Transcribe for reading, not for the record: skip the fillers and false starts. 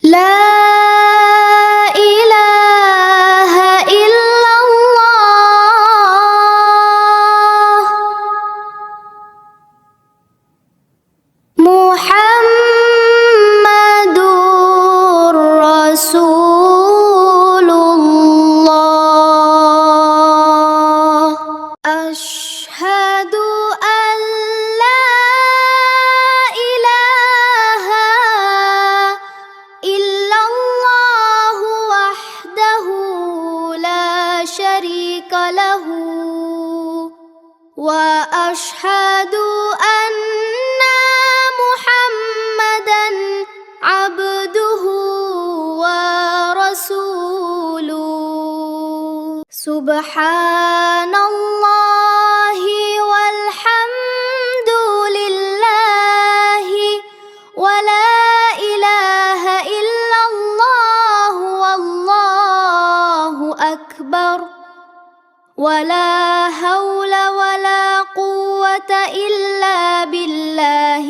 لا إله إلا الله محمد رسول الله أشهد أن لا إله إلا الله وحده لا شريك له وأشهد أن محمدًا عبده ورسوله سبحان الله والحمد لله ولا إله إلا الله والله أكبر ولا حول ولا قوة إلا بالله